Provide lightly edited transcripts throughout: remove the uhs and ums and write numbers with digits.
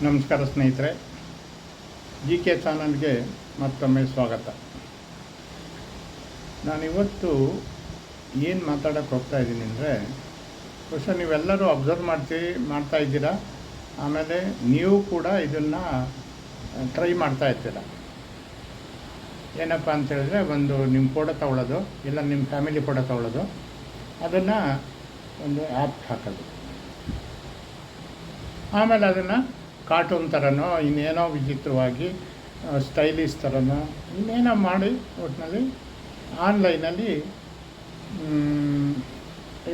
ನಮಸ್ಕಾರ ಸ್ನೇಹಿತರೆ, G K ಚಾನಲ್ಗೆ ಮತ್ತೊಮ್ಮೆ ಸ್ವಾಗತ. ನಾನಿವತ್ತು ಏನು ಮಾತಾಡೋಕ್ಕೆ ಹೋಗ್ತಾ ಇದ್ದೀನಿ ಅಂದರೆ, ಬಹುಶಃ ನೀವೆಲ್ಲರೂ ಅಬ್ಸರ್ವ್ ಮಾಡ್ತಾ ಇದ್ದೀರಾ. ಆಮೇಲೆ ನೀವು ಕೂಡ ಇದನ್ನು ಟ್ರೈ ಮಾಡ್ತಾ ಇರ್ತೀರ. ಏನಪ್ಪ ಅಂತೇಳಿದ್ರೆ, ಒಂದು ನಿಮ್ಮ ಫೋಟೋ ತಗೊಳ್ಳೋದು, ಇಲ್ಲ ನಿಮ್ಮ ಫ್ಯಾಮಿಲಿ ಫೋಟೋ ತಗೊಳ್ಳೋದು, ಅದನ್ನು ಒಂದು ಆ್ಯಪ್ ಹಾಕೋದು, ಆಮೇಲೆ ಅದನ್ನು ಕಾರ್ಟೂನ್ ಥರನೋ ಇನ್ನೇನೋ ವಿಚಿತ್ರವಾಗಿ ಸ್ಟೈಲಿಶ್ ಥರನೋ ಇನ್ನೇನೋ ಮಾಡಿ ಒಟ್ಟಿನಲ್ಲಿ ಆನ್ಲೈನಲ್ಲಿ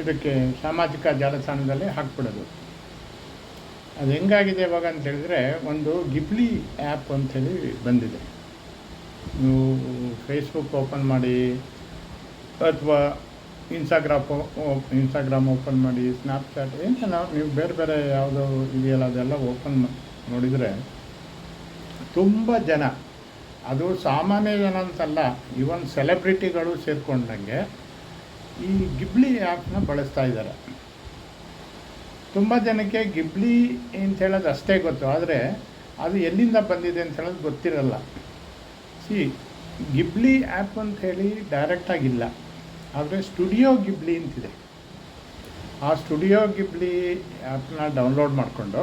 ಇದಕ್ಕೆ ಸಾಮಾಜಿಕ ಜಾಲತಾಣದಲ್ಲಿ ಹಾಕ್ಬಿಡೋದು. ಅದು ಹೆಂಗಾಗಿದೆ ಇವಾಗ ಅಂತೇಳಿದರೆ, ಒಂದು ಗಿಬ್ಲಿ ಆ್ಯಪ್ ಅಂಥೇಳಿ ಬಂದಿದೆ. ನೀವು ಫೇಸ್ಬುಕ್ ಓಪನ್ ಮಾಡಿ ಅಥವಾ ಇನ್ಸ್ಟಾಗ್ರಾಮ್ ಓಪನ್ ಮಾಡಿ, ಸ್ನ್ಯಾಪ್ಚಾಟ್ ಏನೋ ನೀವು ಬೇರೆ ಬೇರೆ ಯಾವುದೋ ಇದೆಯಲ್ಲ ಅದೆಲ್ಲ ಓಪನ್ ನೋಡಿದರೆ ತುಂಬ ಜನ, ಅದು ಸಾಮಾನ್ಯ ಜನ ಅಂತಲ್ಲ, ಇವನ್ ಸೆಲೆಬ್ರಿಟಿಗಳು ಸೇರಿಕೊಂಡಂಗೆ ಈ ಗಿಬ್ಲಿ ಆ್ಯಪ್ನ ಬಳಸ್ತಾ ಇದ್ದಾರೆ. ತುಂಬ ಜನಕ್ಕೆ ಗಿಬ್ಲಿ ಅಂತ ಹೇಳೋದು ಅಷ್ಟೇ ಗೊತ್ತು, ಆದರೆ ಅದು ಎಲ್ಲಿಂದ ಬಂದಿದೆ ಅಂತ ಹೇಳೋದು ಗೊತ್ತಿರಲ್ಲ. ಗಿಬ್ಲಿ ಆ್ಯಪ್ ಅಂತ ಹೇಳಿ ಡೈರೆಕ್ಟಾಗಿಲ್ಲ, ಆದರೆ ಸ್ಟುಡಿಯೋ ಗಿಬ್ಲಿ ಅಂತಿದೆ. ಆ ಸ್ಟುಡಿಯೋ ಗಿಬ್ಲಿ ಆ್ಯಪ್ನ ಡೌನ್ಲೋಡ್ ಮಾಡಿಕೊಂಡು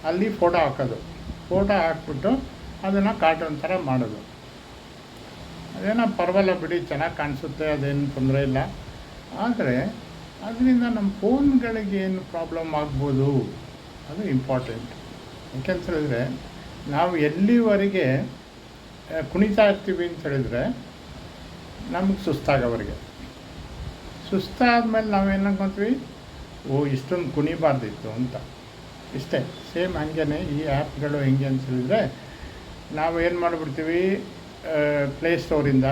ಅಲ್ಲಿ ಫೋಟೋ ಹಾಕ್ಬಿಟ್ಟು ಅದನ್ನು ಕಾರ್ಟೂನ್ ಥರ ಮಾಡೋದು. ಅದೇನೋ ಪರವಾಗಿಲ್ಲ ಬಿಡಿ, ಚೆನ್ನಾಗಿ ಕಾಣಿಸುತ್ತೆ, ಅದೇನು ತೊಂದರೆ ಇಲ್ಲ. ಆದರೆ ಅದರಿಂದ ನಮ್ಮ ಫೋನ್ಗಳಿಗೆ ಏನು ಪ್ರಾಬ್ಲಮ್ ಆಗ್ಬೋದು ಅದು ಇಂಪಾರ್ಟೆಂಟ್. ಯಾಕೆಂತ ಹೇಳಿದ್ರೆ, ನಾವು ಎಲ್ಲಿವರೆಗೆ ಕುಣಿತಾ ಇರ್ತೀವಿ ಅಂತ ಹೇಳಿದರೆ ನಮಗೆ ಸುಸ್ತಾದ್ಮೇಲೆ ನಾವೇನು ಅನ್ಕೊತೀವಿ, ಇಷ್ಟೊಂದು ಕುಣಿಬಾರ್ದಿತ್ತು ಅಂತ. ಇಷ್ಟೇ. ಸೇಮ್ ಹಾಗೇ ಈ ಆ್ಯಪ್ಗಳು ಹೆಂಗೆ ಅಂತ ಹೇಳಿದರೆ, ನಾವು ಏನು ಮಾಡಿಬಿಡ್ತೀವಿ, ಪ್ಲೇಸ್ಟೋರಿಂದ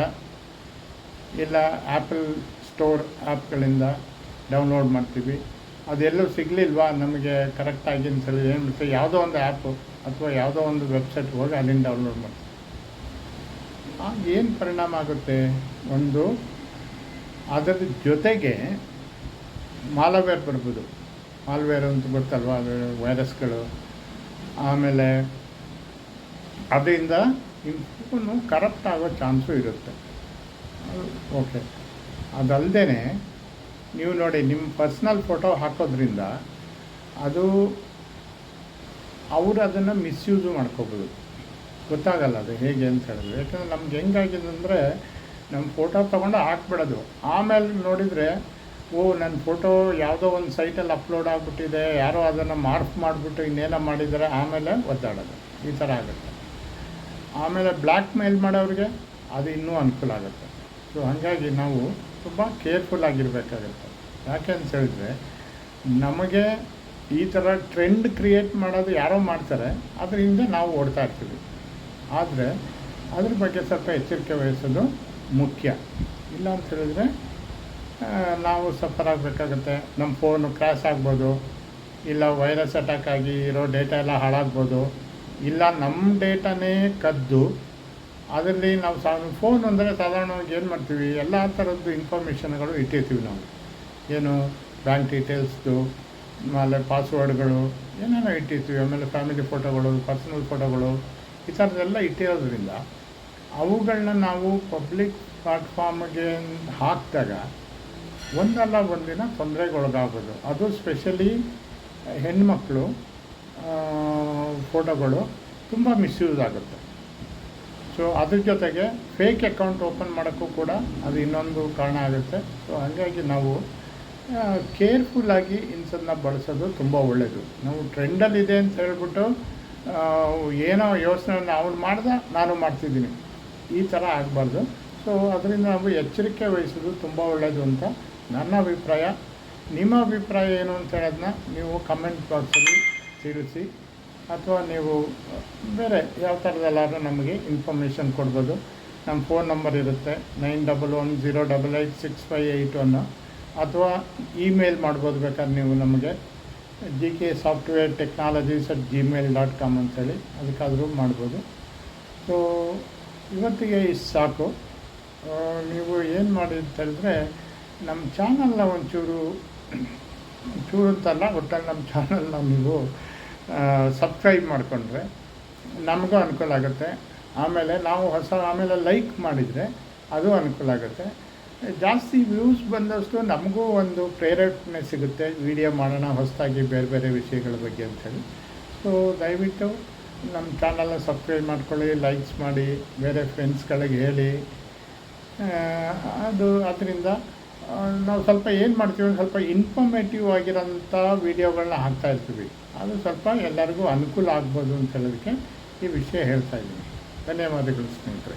ಇಲ್ಲ ಆ್ಯಪಲ್ ಸ್ಟೋರ್ ಆ್ಯಪ್ಗಳಿಂದ ಡೌನ್ಲೋಡ್ ಮಾಡ್ತೀವಿ. ಅದೆಲ್ಲೂ ಸಿಗಲಿಲ್ವಾ ನಮಗೆ ಕರೆಕ್ಟಾಗಿ ಅಂತ ಹೇಳಿ ಏನು ಮಾಡ್ತೀವಿ, ಯಾವುದೋ ಒಂದು ಆ್ಯಪು ಅಥವಾ ಯಾವುದೋ ಒಂದು ವೆಬ್ಸೈಟ್ಗೆ ಹೋಗಿ ಅಲ್ಲಿಂದ ಡೌನ್ಲೋಡ್ ಮಾಡ್ತೀವಿ. ಆಗ ಏನು ಪರಿಣಾಮ ಆಗುತ್ತೆ, ಒಂದು ಅದರ ಜೊತೆಗೆ ಮಾಲ್ವೇರ್ ಬರ್ಬೋದು. ಮಾಲ್ವೇರ್ ಅಂತ ಗೊತ್ತಲ್ವ, ಅದು ವೈರಸ್ಗಳು. ಆಮೇಲೆ ಅದರಿಂದ ನಿಮ್ಮ ಕರಪ್ಟ್ ಆಗೋ ಚಾನ್ಸು ಇರುತ್ತೆ. ಓಕೆ, ಅದಲ್ಲದೆ ನೀವು ನೋಡಿ, ನಿಮ್ಮ ಪರ್ಸ್ನಲ್ ಫೋಟೋ ಹಾಕೋದ್ರಿಂದ ಅವರು ಅದನ್ನು ಮಿಸ್ಯೂಸು ಮಾಡ್ಕೋಬೋದು. ಗೊತ್ತಾಗಲ್ಲ ಅದು ಹೇಗೆ ಅಂತ ಹೇಳಿದ್ರೆ. ಯಾಕಂದರೆ ನಮ್ಗೆ ಹೆಂಗಾಗಿದೆ ಅಂದರೆ, ನಮ್ಮ ಫೋಟೋ ತೊಗೊಂಡು ಹಾಕ್ಬಿಡೋದು, ಆಮೇಲೆ ನೋಡಿದರೆ ನನ್ನ ಫೋಟೋ ಯಾವುದೋ ಒಂದು ಸೈಟಲ್ಲಿ ಅಪ್ಲೋಡ್ ಆಗಿಬಿಟ್ಟಿದೆ, ಯಾರೋ ಅದನ್ನು ಮಾರ್ಕ್ ಮಾಡಿಬಿಟ್ಟು ಇನ್ನೇನೋ ಮಾಡಿದರೆ ಆಮೇಲೆ ಒದ್ದಾಡೋದು, ಈ ಥರ ಆಗುತ್ತೆ. ಆಮೇಲೆ ಬ್ಲ್ಯಾಕ್ ಮೇಲ್ ಮಾಡೋರಿಗೆ ಅದು ಇನ್ನೂ ಅನುಕೂಲ ಆಗುತ್ತೆ. ಸೊ ಹಾಗಾಗಿ ನಾವು ತುಂಬ ಕೇರ್ಫುಲ್ ಆಗಿರಬೇಕಾಗುತ್ತೆ. ಯಾಕೆ ಅಂತ ಹೇಳಿದ್ರೆ, ನಮಗೆ ಈ ಥರ ಟ್ರೆಂಡ್ ಕ್ರಿಯೇಟ್ ಮಾಡೋದು ಯಾರೋ ಮಾಡ್ತಾರೆ, ಅದರಿಂದ ನಾವು ಓಡ್ತಾ ಇರ್ತೀವಿ. ಆದರೆ ಅದ್ರ ಬಗ್ಗೆ ಸ್ವಲ್ಪ ಎಚ್ಚರಿಕೆ ವಹಿಸೋದು ಮುಖ್ಯ. ಇಲ್ಲ ಅಂತ ಹೇಳಿದ್ರೆ ನಾವು ಸಫರ್ ಆಗಬೇಕಾಗತ್ತೆ. ನಮ್ಮ ಫೋನು ಕ್ರ್ಯಾಶ್ ಆಗ್ಬೋದು, ಇಲ್ಲ ವೈರಸ್ ಅಟ್ಯಾಕ್ ಆಗಿ ಇರೋ ಡೇಟಾ ಎಲ್ಲ ಹಾಳಾಗ್ಬೋದು, ಇಲ್ಲ ನಮ್ಮ ಡೇಟಾನೇ ಕದ್ದು ಅದರಲ್ಲಿ ನಾವು ಫೋನ್ ಅಂದರೆ ಸಾಧಾರಣವಾಗಿ ಏನು ಮಾಡ್ತೀವಿ, ಎಲ್ಲ ಥರದ್ದು ಇನ್ಫಾರ್ಮೇಷನ್ಗಳು ಇಟ್ಟಿರ್ತೀವಿ ನಾವು. ಏನು ಬ್ಯಾಂಕ್ ಡೀಟೇಲ್ಸ್ದು, ಆಮೇಲೆ ಪಾಸ್ವರ್ಡ್ಗಳು ಏನೇನೋ ಇಟ್ಟಿರ್ತೀವಿ. ಆಮೇಲೆ ಫ್ಯಾಮಿಲಿ ಫೋಟೋಗಳು, ಪರ್ಸನಲ್ ಫೋಟೋಗಳು, ಈ ಥರದ್ದೆಲ್ಲ ಇಟ್ಟಿರೋದ್ರಿಂದ ಅವುಗಳನ್ನ ನಾವು ಪಬ್ಲಿಕ್ ಪ್ಲಾಟ್ಫಾರ್ಮ್ಗೆ ಹಾಕಿದಾಗ ಒಂದಲ್ಲ ಒಂದಿನ ತೊಂದರೆಗೊಳಗಾಗೋದು. ಅದು ಸ್ಪೆಷಲಿ ಹೆಣ್ಮಕ್ಳು ಫೋಟೋಗಳು ತುಂಬ ಮಿಸ್ಯೂಸ್ ಆಗುತ್ತೆ. ಸೊ ಅದ್ರ ಜೊತೆಗೆ ಫೇಕ್ ಅಕೌಂಟ್ ಓಪನ್ ಮಾಡೋಕ್ಕೂ ಕೂಡ ಅದು ಇನ್ನೊಂದು ಕಾರಣ ಆಗುತ್ತೆ. ಸೊ ಹಾಗಾಗಿ ನಾವು ಕೇರ್ಫುಲ್ಲಾಗಿ ಇಂಥದನ್ನ ಬಳಸೋದು ತುಂಬ ಒಳ್ಳೆಯದು. ನಾವು ಟ್ರೆಂಡಲ್ಲಿದೆ ಅಂತ ಹೇಳ್ಬಿಟ್ಟು ಏನೋ ಯೋಚನೆ ಅವ್ನು ನಾನು ಮಾಡ್ತಿದ್ದೀನಿ, ಈ ಥರ ಆಗಬಾರ್ದು. ಸೊ ಅದರಿಂದ ನಾವು ಎಚ್ಚರಿಕೆ ವಹಿಸೋದು ತುಂಬ ಒಳ್ಳೆಯದು ಅಂತ ನನ್ನ ಅಭಿಪ್ರಾಯ. ನಿಮ್ಮ ಅಭಿಪ್ರಾಯ ಏನು ಅಂತ ಹೇಳೋದನ್ನ ನೀವು ಕಮೆಂಟ್ ಬಾಕ್ಸಲ್ಲಿ ತಿಳಿಸಿ, ಅಥವಾ ನೀವು ಬೇರೆ ಯಾವ ಥರದಲ್ಲಾದ್ರೂ ನಮಗೆ ಇನ್ಫಾರ್ಮೇಷನ್ ಕೊಡ್ಬೋದು. ನಮ್ಮ ಫೋನ್ ನಂಬರ್ ಇರುತ್ತೆ 9110886581, ಅಥವಾ ಇಮೇಲ್ ಮಾಡ್ಬೋದು ಬೇಕಾದ್ರೆ ನೀವು ನಮಗೆ gksoftwaretechnologies@gmail.com ಅಂಥೇಳಿ, ಅದಕ್ಕಾದರೂ ಮಾಡ್ಬೋದು. ಸೊ ಇವತ್ತಿಗೆ ಇಷ್ಟು ಸಾಕು. ನೀವು ಏನು ಮಾಡಿ ಅಂತ ಹೇಳಿದ್ರೆ, ನಮ್ಮ ಚಾನಲ್ನ ಒಂಚೂರು ಅಂತಲ್ಲ, ಒಟ್ಟಲ್ಲಿ ನಮ್ಮ ಚಾನಲ್ನ ನೀವು ಸಬ್ಸ್ಕ್ರೈಬ್ ಮಾಡಿಕೊಂಡ್ರೆ ನಮಗೂ ಅನುಕೂಲ ಆಗುತ್ತೆ. ಆಮೇಲೆ ಲೈಕ್ ಮಾಡಿದರೆ ಅದು ಅನುಕೂಲ ಆಗುತ್ತೆ. ಜಾಸ್ತಿ ವ್ಯೂಸ್ ಬಂದಷ್ಟು ನಮಗೂ ಒಂದು ಪ್ರೇರಣೆ ಸಿಗುತ್ತೆ, ವಿಡಿಯೋ ಮಾಡೋಣ ಹೊಸದಾಗಿ ಬೇರೆ ಬೇರೆ ವಿಷಯಗಳ ಬಗ್ಗೆ ಅಂಥೇಳಿ. ಸೊ ದಯವಿಟ್ಟು ನಮ್ಮ ಚಾನಲ್ನ ಸಬ್ಸ್ಕ್ರೈಬ್ ಮಾಡ್ಕೊಳ್ಳಿ, ಲೈಕ್ಸ್ ಮಾಡಿ, ಬೇರೆ ಫ್ರೆಂಡ್ಸ್ಗಳಿಗೆ ಹೇಳಿ. ಅದರಿಂದ ನಾವು ಸ್ವಲ್ಪ ಏನು ಮಾಡ್ತೀವಿ, ಸ್ವಲ್ಪ ಇನ್ಫಾರ್ಮೇಟಿವ್ ಆಗಿರೋಂಥ ವೀಡಿಯೋಗಳನ್ನ ಹಾಕ್ತಾಯಿರ್ತೀವಿ. ಅದು ಸ್ವಲ್ಪ ಎಲ್ಲರಿಗೂ ಅನುಕೂಲ ಆಗ್ಬೋದು ಅಂತ ಹೇಳೋದಕ್ಕೆ ಈ ವಿಷಯ ಹೇಳ್ತಾಯಿದ್ದೀನಿ. ಧನ್ಯವಾದಗಳು ಸ್ನೇಹಿತರೆ.